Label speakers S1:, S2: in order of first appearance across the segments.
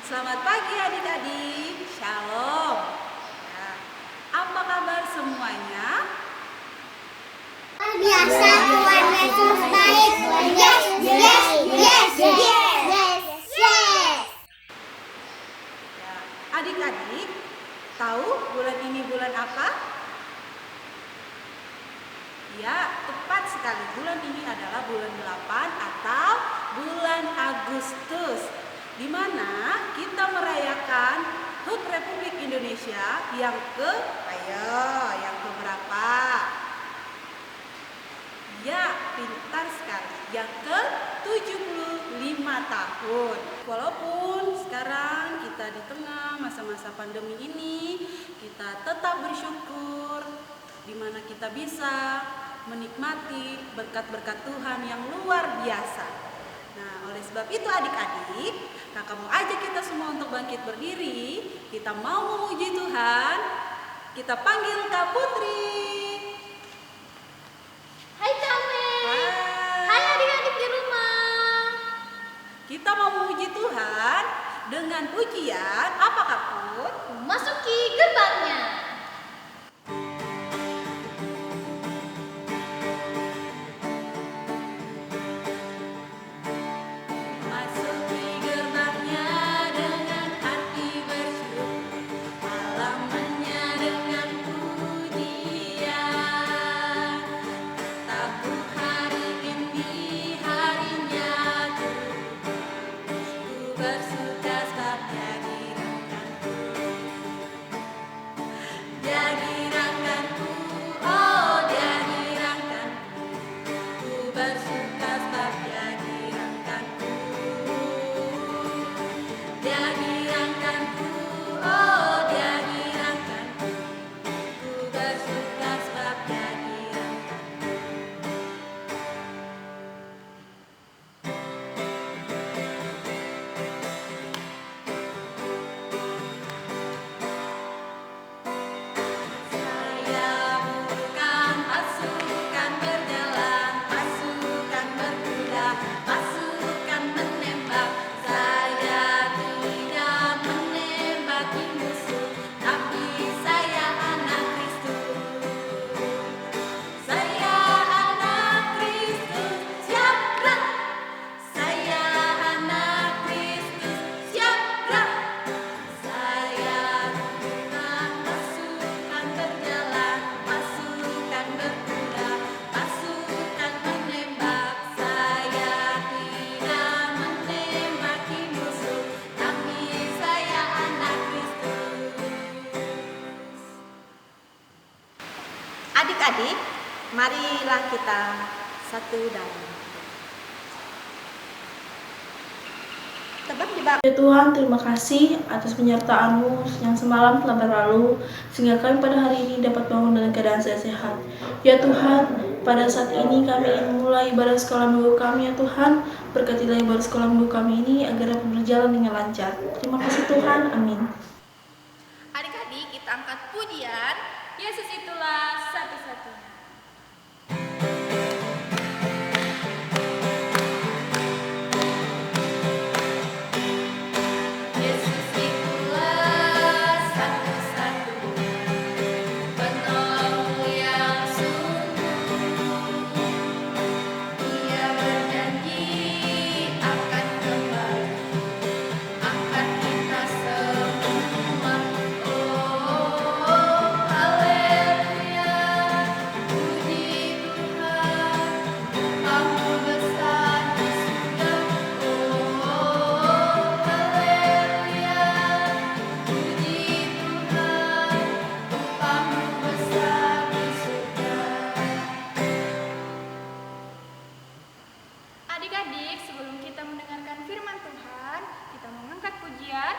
S1: Selamat pagi adik-adik, Shalom. Ya, apa kabar semuanya?
S2: Biasa Tuhan Yesus baik. Yes, yes, yes, yes, yes.
S1: Ya, adik-adik, tahu bulan ini bulan apa? Ya, tepat sekali. Bulan ini adalah bulan 8 atau bulan Agustus, di mana kita merayakan HUT Republik Indonesia yang keberapa? Ya, pintar sekali. Yang ke-75 tahun. Walaupun sekarang kita di tengah masa-masa pandemi ini, kita tetap bersyukur di mana kita bisa menikmati berkat-berkat Tuhan yang luar biasa. Nah, oleh sebab itu adik-adik, kakak mau ajak kita semua untuk bangkit berdiri. Kita mau memuji Tuhan. Kita panggil Kak Putri.
S2: Hai Tame.
S1: Hai.
S2: Hai adik-adik di rumah.
S1: Kita mau memuji Tuhan dengan pujian apa Kak Put?
S2: Masuki gerbangnya.
S1: Masuki gerbangnya dengan hati bersyukur, halamannya dengan pujian. Kataku hari ini harinya ku bersuka sebab Dia dirangkanku. Dia dirangkanku, oh Dia dirangkanku. Ku bersuka sebab Dia dirangkanku. Dia dirangkanku, oh Dia dirangkanku. Ku bersuka sebab Dia dirangkanku. Saya bukan pasukan berjalan, pasukan berkuda, pasukan menembak. Saya tidak menembaki musuh, tapi saya anak Kristus. Saya anak Kristus, siap gerak. Saya anak Kristus, siap gerak. Saya bukan pasukan berjalan, pasukan berkuda, pasukan menembak. Saya tidak menembaki musuh, tapi saya anak Kristus. Adik-adik, marilah kita satu dalam. Tebak di bawah.
S3: Ya Tuhan, terima kasih atas penyertaan-Mu yang semalam telah berlalu, sehingga kami pada hari ini dapat bangun dalam keadaan sehat. Ya Tuhan, pada saat ini kami ingin memulai ibadah sekolah minggu kami, ya Tuhan. Berkatilah ibadah sekolah minggu kami ini agar dapat berjalan dengan lancar. Terima kasih Tuhan, amin.
S2: Adik-adik, kita angkat pujian. Yesus itulah satu-satunya.
S1: Yesus itulah satu-satunya penolongku yang sungguh. Dia berjanji akan kembali, akan kita semua. Oh, haleluya, puji Tuhan, Kamu besar di surga. Oh, haleluya, puji Tuhan, Kamu besar di surga.
S2: Adik-adik, sebelum kita mendengarkan firman Tuhan, kita mengangkat pujian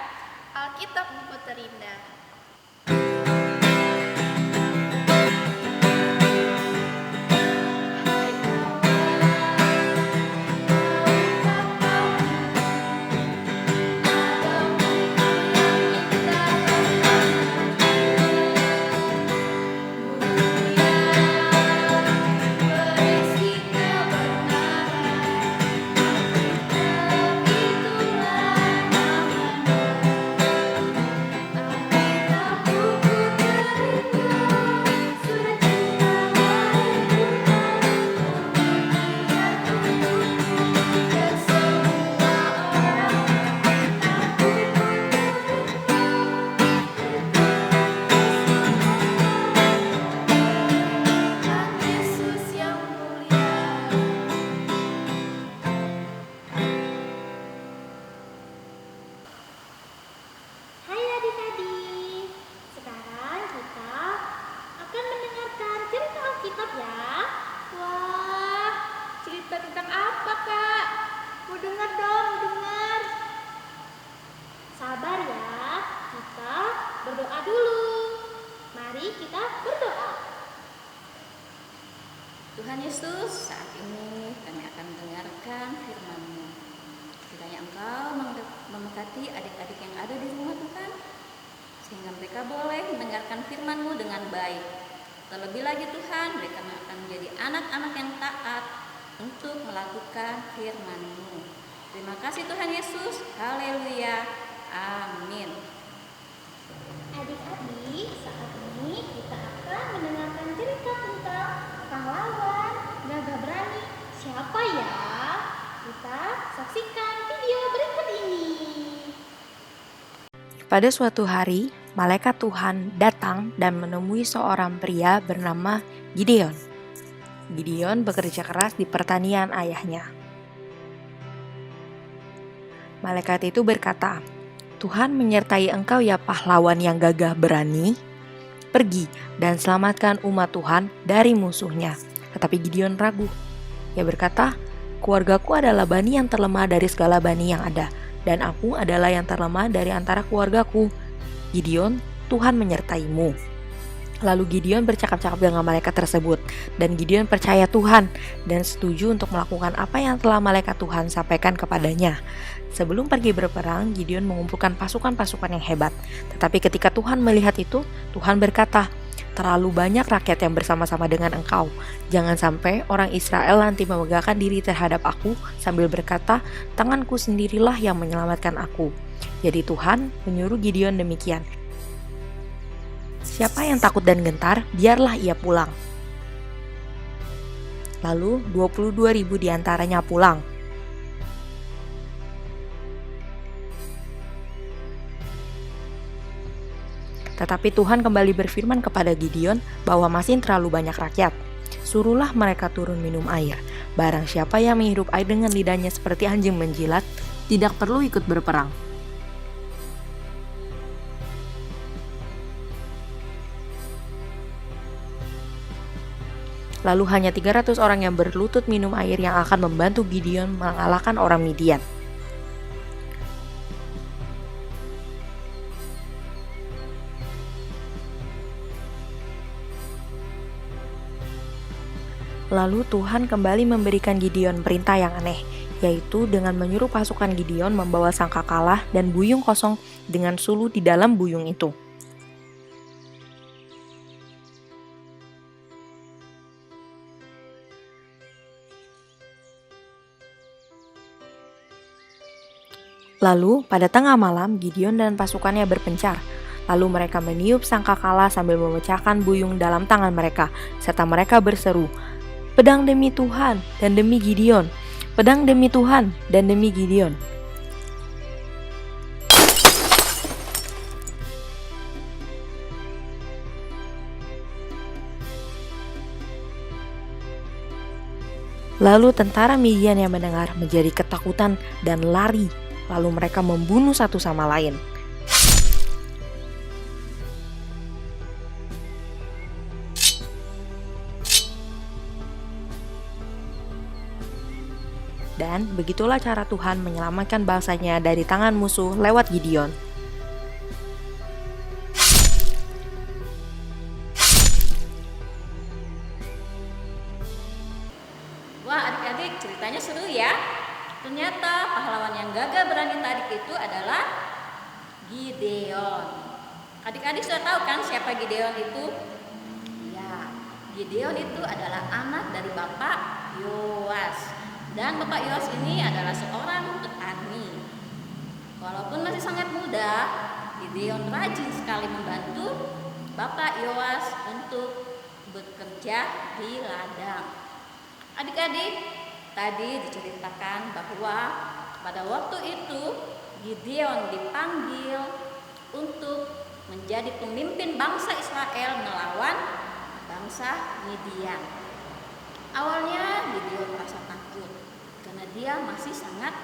S2: Alkitab Buku Terindah.
S1: Berisi kebenaran, itulah namanya.
S4: Tuhan Yesus, saat ini kami akan mendengarkan firman-Mu. Kiranya Engkau memberkati adik-adik yang ada di rumah Tuhan, sehingga mereka boleh mendengarkan firman-Mu dengan baik. Terlebih lagi Tuhan, mereka akan menjadi anak-anak yang taat untuk melakukan firman-Mu. Terima kasih Tuhan Yesus, haleluya, amin.
S5: Adik-adik, saat ini kita akan mendengarkan cerita tentang pahlawan gagah berani. Siapa ya? Kita saksikan video berikut ini.
S6: Pada suatu hari, malaikat Tuhan datang dan menemui seorang pria bernama Gideon. Gideon bekerja keras di pertanian ayahnya. Malaikat itu berkata, "Tuhan menyertai engkau ya pahlawan yang gagah berani. Pergi dan selamatkan umat Tuhan dari musuhnya." Tetapi Gideon ragu. Ia berkata, "Keluargaku adalah bani yang terlemah dari segala bani yang ada, dan aku adalah yang terlemah dari antara keluargaku." Gideon, Tuhan menyertaimu. Lalu Gideon bercakap-cakap dengan malaikat tersebut, dan Gideon percaya Tuhan dan setuju untuk melakukan apa yang telah malaikat Tuhan sampaikan kepadanya. Sebelum pergi berperang, Gideon mengumpulkan pasukan-pasukan yang hebat. Tetapi ketika Tuhan melihat itu, Tuhan berkata, "Terlalu banyak rakyat yang bersama-sama dengan engkau. Jangan sampai orang Israel nanti memegahkan diri terhadap aku sambil berkata, 'Tanganku sendirilah yang menyelamatkan aku.'" Jadi Tuhan menyuruh Gideon demikian. "Siapa yang takut dan gentar, biarlah ia pulang." Lalu 22.000 diantaranya pulang. Tetapi Tuhan kembali berfirman kepada Gideon bahwa masih terlalu banyak rakyat. "Suruhlah mereka turun minum air. Barang siapa yang menghirup air dengan lidahnya seperti anjing menjilat, tidak perlu ikut berperang." Lalu hanya 300 orang yang berlutut minum air yang akan membantu Gideon mengalahkan orang Midian. Lalu Tuhan kembali memberikan Gideon perintah yang aneh, yaitu dengan menyuruh pasukan Gideon membawa sangkakala dan buyung kosong dengan sulu di dalam buyung itu. Lalu pada tengah malam Gideon dan pasukannya berpencar. Lalu mereka meniup sangkakala sambil memecahkan buyung dalam tangan mereka, serta mereka berseru, "Pedang demi Tuhan dan demi Gideon, pedang demi Tuhan dan demi Gideon." Lalu tentara Midian yang mendengar menjadi ketakutan dan lari, lalu mereka membunuh satu sama lain. Dan begitulah cara Tuhan menyelamatkan bangsanya dari tangan musuh lewat Gideon.
S4: Wah, adik-adik, ceritanya seru ya. Ternyata pahlawan yang gagah berani tadi itu adalah Gideon. Adik-adik sudah tahu kan siapa Gideon itu? Ya, Gideon itu adalah anak dari Bapak Yoas. Dan Bapak Yoas ini adalah seorang petani. Walaupun masih sangat muda, Gideon rajin sekali membantu Bapak Yoas untuk bekerja di ladang. Adik-adik, tadi diceritakan bahwa pada waktu itu Gideon dipanggil untuk menjadi pemimpin bangsa Israel melawan bangsa Midian. Awalnya Gideon merasa takut karena dia masih sangat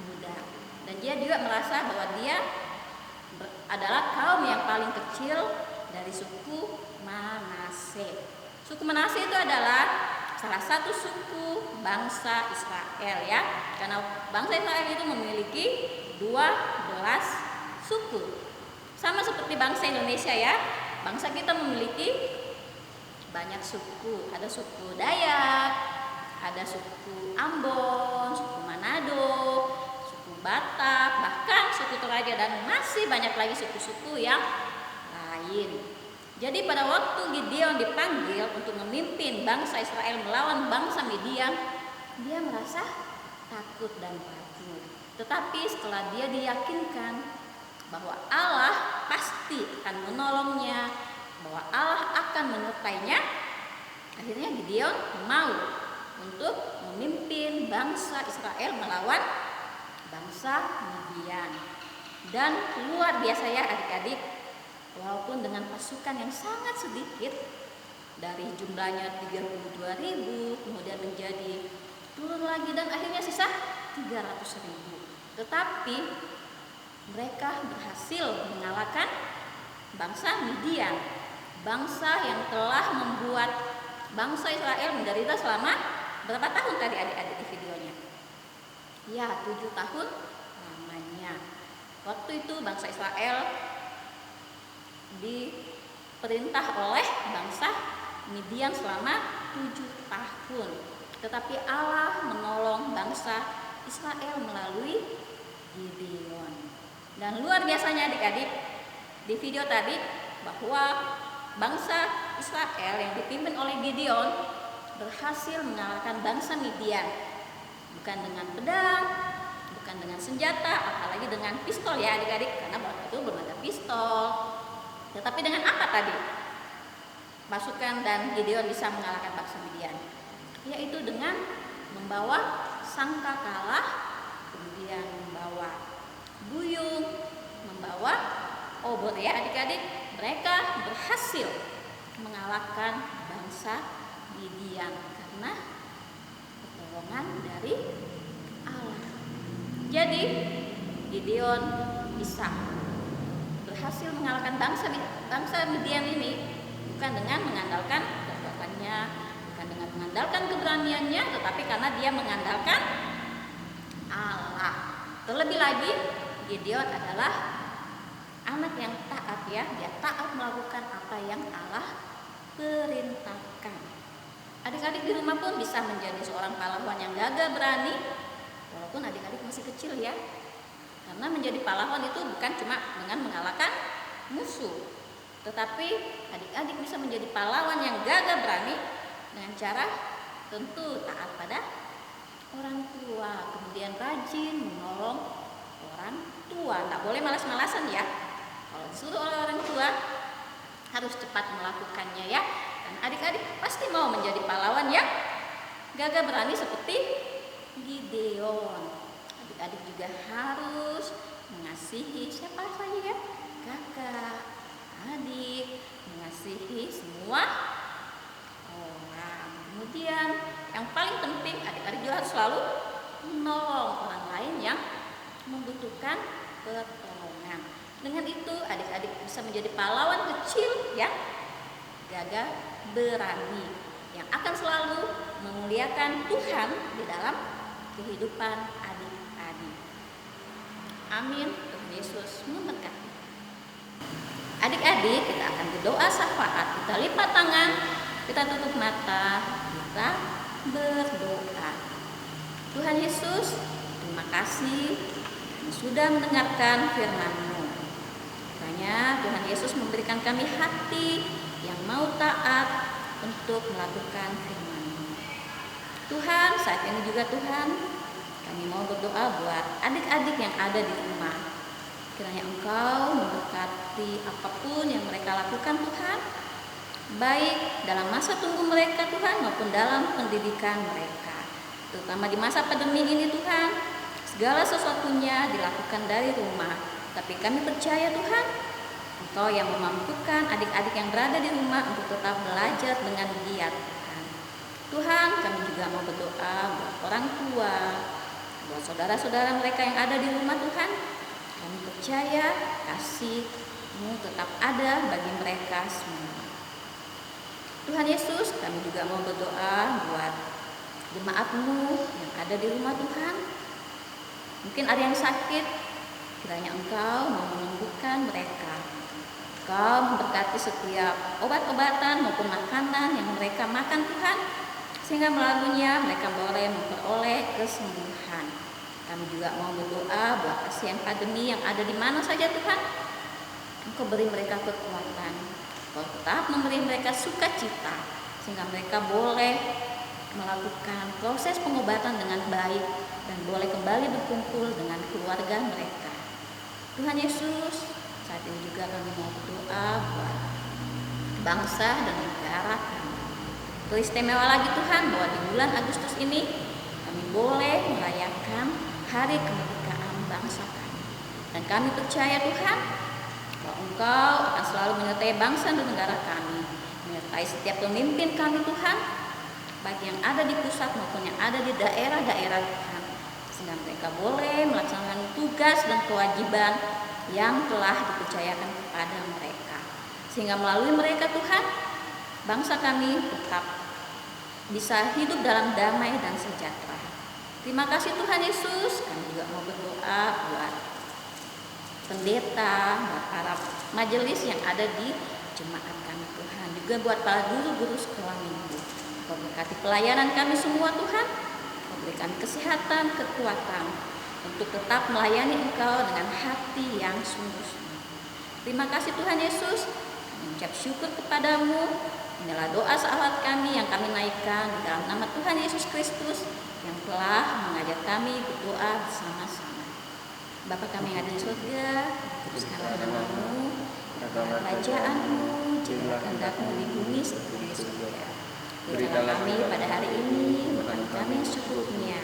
S4: muda, dan dia juga merasa bahwa dia adalah kaum yang paling kecil dari suku Manase. Suku Manase itu adalah salah satu suku bangsa Israel ya, karena bangsa Israel itu memiliki 12 suku. Sama seperti bangsa Indonesia ya, bangsa kita memiliki banyak suku. Ada suku Dayak, ada suku Ambon, suku Manado, suku Batak, bahkan suku Toraja, dan masih banyak lagi suku-suku yang lain. Jadi pada waktu Gideon dipanggil untuk memimpin bangsa Israel melawan bangsa Midian, dia merasa takut dan ragu. Tetapi setelah dia diyakinkan bahwa Allah pasti akan menolongnya, bahwa Allah akan menyertainya, akhirnya Gideon mau untuk memimpin bangsa Israel melawan bangsa Midian. Dan luar biasa ya adik-adik, walaupun dengan pasukan yang sangat sedikit, dari jumlahnya 32.000 kemudian menjadi turun lagi dan akhirnya sisa 300.000, tetapi mereka berhasil mengalahkan bangsa Midian, bangsa yang telah membuat bangsa Israel menderita selama berapa tahun tadi adik-adik di videonya? Ya, 7 tahun lamanya. Waktu itu bangsa Israel diperintah oleh bangsa Midian selama 7 tahun. Tetapi Allah menolong bangsa Israel melalui Gideon. Dan luar biasanya adik-adik, di video tadi bahwa bangsa Israel yang dipimpin oleh Gideon berhasil mengalahkan bangsa Midian. Bukan dengan pedang, bukan dengan senjata, apalagi dengan pistol ya adik-adik, karena waktu itu belum ada pistol. Tetapi dengan apa tadi pasukan dan Gideon bisa mengalahkan bangsa Midian? Yaitu dengan membawa sangkakala, kemudian membawa buyung, membawa obor ya adik-adik. Mereka berhasil mengalahkan bangsa Midian karena pertolongan dari Allah. Jadi Gideon bisa berhasil mengalahkan bangsa Midian ini bukan dengan mengandalkan kekuatannya, bukan dengan mengandalkan keberaniannya, tetapi karena dia mengandalkan Allah. Terlebih lagi Gideon adalah anak yang taat ya, dia taat melakukan apa yang Allah perintahkan. Adik-adik di rumah pun bisa menjadi seorang pahlawan yang gagah berani, walaupun adik-adik masih kecil ya. Karena menjadi pahlawan itu bukan cuma dengan mengalahkan musuh, tetapi adik-adik bisa menjadi pahlawan yang gagah berani dengan cara tentu taat pada orang tua, kemudian rajin menolong orang tua. Tak boleh malas-malasan ya. Kalau disuruh oleh orang tua harus cepat melakukannya ya. Dan adik-adik pasti mau menjadi pahlawan yang gagah berani seperti Gideon. Adik-adik juga harus mengasihi siapa saja ya, kakak, adik, mengasihi semua orang. Kemudian yang paling penting adik-adik juga harus selalu menolong orang lain yang membutuhkan pertolongan. Dengan itu adik-adik bisa menjadi pahlawan kecil yang gagah berani, yang akan selalu memuliakan Tuhan di dalam kehidupan adik-adik. Amin. Tuhan Yesus memberkati. Adik-adik, kita akan berdoa syafaat. Kita lipat tangan, kita tutup mata, kita berdoa. Tuhan Yesus, terima kasih sudah mendengarkan firman-Mu. Kiranya Tuhan Yesus memberikan kami hati yang mau taat untuk melakukan firman-Mu. Tuhan, saat ini juga Tuhan, kami mau berdoa buat adik-adik yang ada di rumah. Kiranya Engkau memberkati apapun yang mereka lakukan Tuhan, baik dalam masa tunggu mereka Tuhan maupun dalam pendidikan mereka. Terutama di masa pandemi ini Tuhan, segala sesuatunya dilakukan dari rumah. Tapi kami percaya Tuhan, Engkau yang memampukan adik-adik yang berada di rumah untuk tetap belajar dengan giat Tuhan. Tuhan, kami juga mau berdoa buat orang tua, buat saudara-saudara mereka yang ada di rumah Tuhan. Kami percaya kasih-Mu tetap ada bagi mereka semua. Tuhan Yesus, kami juga mau berdoa buat jemaat-Mu yang ada di rumah Tuhan. Mungkin ada yang sakit, kiranya Engkau mau menyembuhkan mereka. Engkau memberkati setiap obat-obatan maupun makanan yang mereka makan Tuhan, sehingga melaluinya mereka boleh memperoleh kesembuhan. Kami juga mau berdoa buat pasien pandemi yang ada di mana saja Tuhan. Engkau beri mereka kekuatan, Engkau tetap memberi mereka sukacita, sehingga mereka boleh melakukan proses pengobatan dengan baik dan boleh kembali berkumpul dengan keluarga mereka. Tuhan Yesus, saat ini juga kami mau berdoa buat bangsa dan negara kami. Teristimewa lagi Tuhan bahwa di bulan Agustus ini kami boleh merayakan hari kemerdekaan bangsa kami. Dan kami percaya Tuhan bahwa Engkau akan selalu menyertai bangsa dan negara kami, menyertai setiap pemimpin kami Tuhan, baik yang ada di pusat maupun yang ada di daerah-daerah Tuhan, sehingga mereka boleh melaksanakan tugas dan kewajiban yang telah dipercayakan kepada mereka, sehingga melalui mereka Tuhan, bangsa kami tetap bisa hidup dalam damai dan sejahtera. Terima kasih Tuhan Yesus. Kami juga mau berdoa buat pendeta, buat para majelis yang ada di jemaat kami Tuhan, juga buat para guru-guru sekolah minggu. Kau berkati pelayanan kami semua Tuhan, Kau berikan kesehatan, kekuatan untuk tetap melayani Engkau dengan hati yang sungguh-sungguh. Terima kasih Tuhan Yesus, kami mengucap syukur kepadamu. Inilah doa salawat kami yang kami naikkan di dalam nama Tuhan Yesus Kristus yang telah mengajar kami berdoa bersama-sama. Bapa kami yang ada di surga, dikuduskanlah namamu, datanglah kerajaan-Mu, jadilah kehendak-Mu di bumi seperti di surga. Berikanlah kami pada hari ini makan kami yang secukupnya,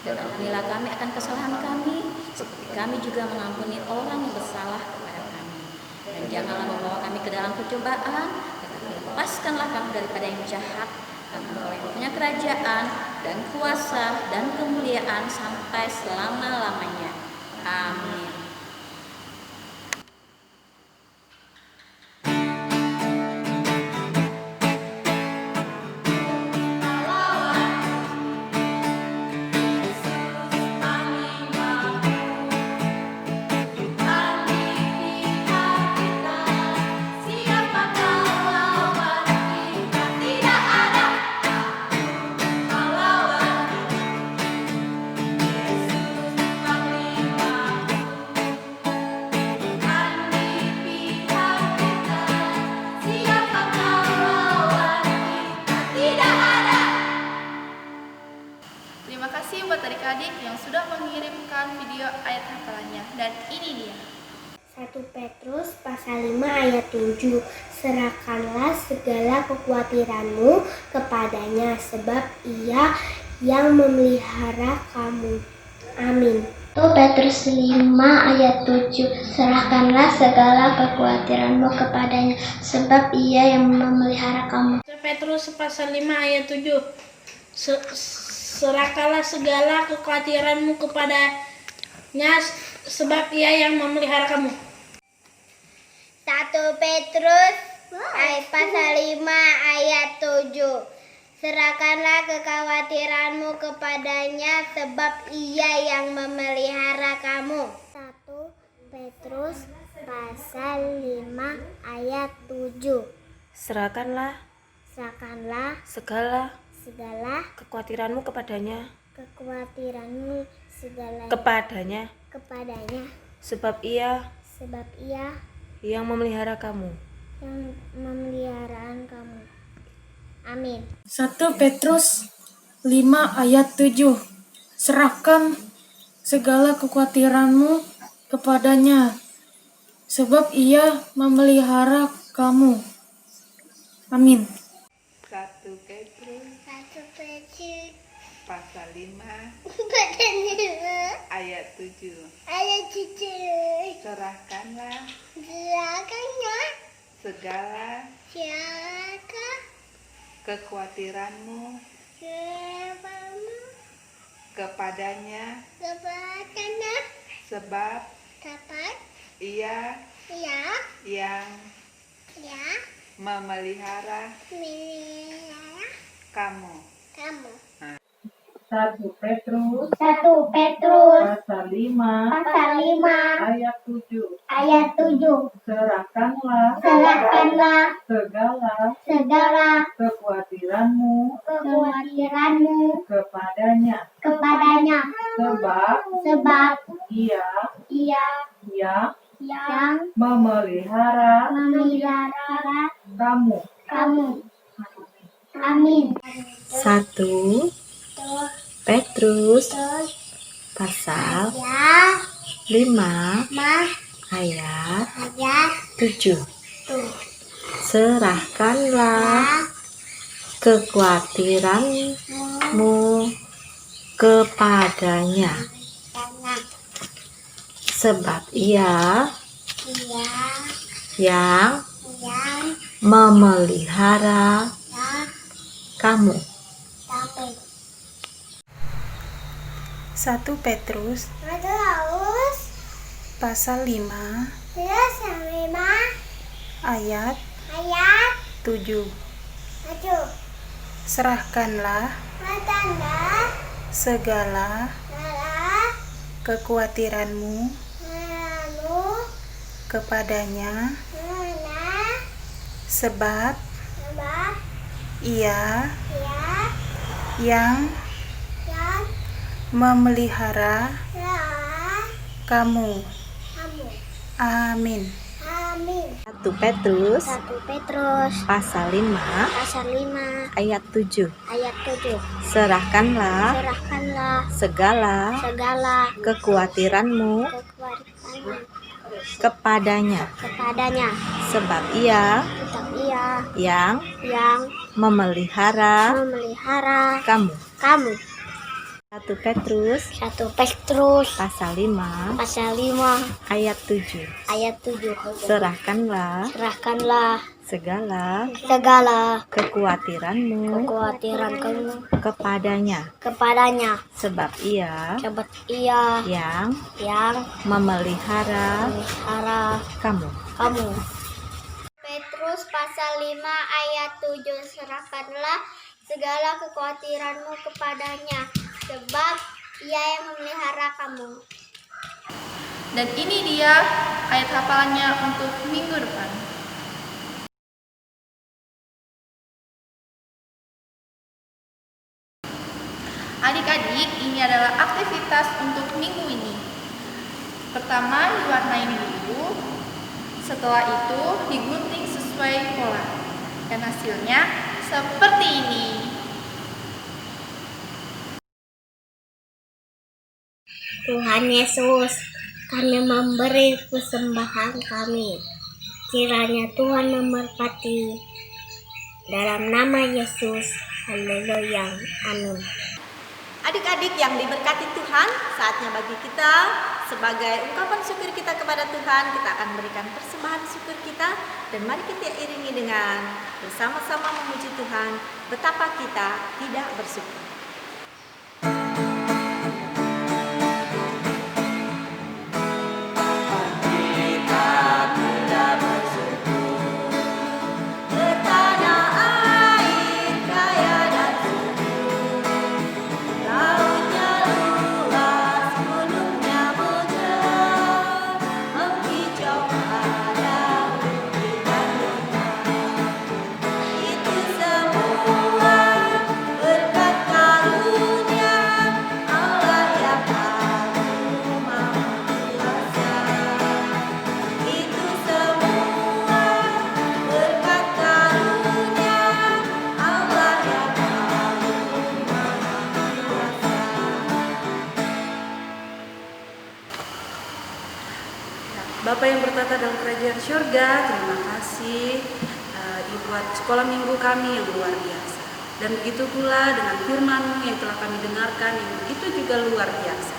S4: dan ampunilah kami akan kesalahan kami, seperti kami juga mengampuni orang yang bersalah kepada kami. Dan janganlah membawa kami ke dalam percobaan, tetapi lepaskanlah kami daripada yang jahat, karena Engkau yang punya kerajaan dan kuasa dan kemuliaan sampai selama-lamanya. Amin.
S2: Terima kasih buat adik-adik yang sudah mengirimkan video ayat hafalannya. Dan ini dia.
S5: 1 Petrus pasal 5 ayat 7. Serahkanlah segala kekhawatiranmu kepadanya, sebab Ia yang memelihara kamu. Amin.
S7: 1 Petrus 5 ayat 7. Serahkanlah segala kekhawatiranmu kepadanya, sebab Ia yang memelihara kamu.
S3: 1 Petrus pasal 5 ayat 7. Serahkanlah segala kekhawatiranmu kepadanya, sebab Ia yang memelihara kamu.
S5: 1 Petrus pasal 5 ayat 7. Serahkanlah kekhawatiranmu kepadanya, sebab Ia yang memelihara kamu. 1 Petrus pasal 5 ayat 7.
S6: Serahkanlah
S5: Serahkanlah
S6: segala kekhawatiranmu kepadanya,
S5: kepadanya,
S6: sebab Ia
S5: sebab Ia
S6: yang memelihara kamu.
S5: yang memelihara kamu. Amin.
S8: 1 Petrus 5 ayat 7. Serahkan segala kekhawatiranmu kepadanya, sebab Ia memelihara kamu. Amin.
S9: 1 Petrus pasal 5 ayat 7. Serahkanlah segala kekhawatiranmu kepadanya, sebab Ia yang memelihara kamu. 1 Petrus
S7: 1 Petrus
S9: pasal 5
S7: pasal 5
S9: ayat 7.
S7: ayat 7.
S9: Serahkanlah
S7: Segala
S9: kekhawatiranmu kepadanya, sebab Ia yang memelihara kamu.
S7: Amin.
S6: 1 Petrus pasal 5 ayat 7. Serahkanlah kekhawatiranmu kepadanya, sebab Ia yang memelihara kamu.
S1: 1 Petrus pasal 5 ayat 7. Serahkanlah segala kekhawatiranmu kepadanya, sebab Ia yang memelihara kamu. Amin.
S6: 1 Petrus
S7: 1 Petrus
S6: pasal 5
S7: pasal 5
S6: ayat 7.
S7: ayat 7.
S6: Serahkanlah
S7: Serahkanlah
S6: segala kekhawatiranmu kepadanya, sebab Ia yang memelihara kamu. 1 Petrus pasal 5 ayat 7. Serahkanlah segala kekhawatiranmu kepadanya, sebab Ia yang memelihara kamu.
S7: Petrus pasal 5 ayat 7. Serahkanlah segala kekhawatiranmu kepadanya, sebab Ia yang memelihara kamu.
S2: Dan ini dia ayat hafalannya untuk minggu depan. Adik-adik, ini adalah aktivitas untuk minggu ini. Pertama, diwarnain dulu. Setelah itu, digunting sesuai pola. Dan hasilnya seperti ini.
S7: Tuhan Yesus, kami memberi persembahan kami. Kiranya Tuhan memberkati. Dalam nama Yesus, haleluya, amin.
S4: Adik-adik yang diberkati Tuhan, saatnya bagi kita sebagai ungkapan syukur kita kepada Tuhan, kita akan memberikan persembahan syukur kita, dan mari kita iringi dengan bersama-sama memuji Tuhan betapa kita tidak bersyukur.
S1: Bapak yang bertata dalam kerajaan surga, terima kasih buat sekolah minggu kami yang luar biasa. Dan begitu pula dengan firman-Mu yang telah kami dengarkan yang begitu juga luar biasa.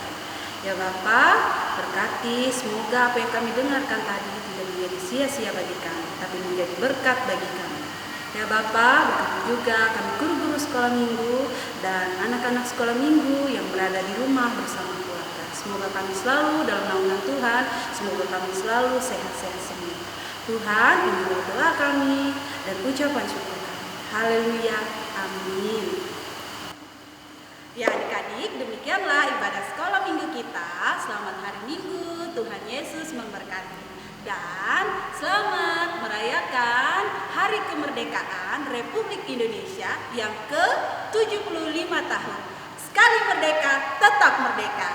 S1: Ya Bapak, berkati semoga apa yang kami dengarkan tadi tidak menjadi sia-sia bagi kami, tapi menjadi berkat bagi kami. Ya Bapak, berkati juga kami guru-guru sekolah minggu dan anak-anak sekolah minggu yang berada di rumah bersama keluarga. Semoga kami selalu dalam naungan Tuhan, semoga kami selalu sehat-sehat semua. Tuhan, ini doa kami dan ucapan syukur kami. Haleluya, amin. Ya adik-adik, kemerdekaan Republik Indonesia yang ke-75 tahun. Sekali merdeka, tetap merdeka.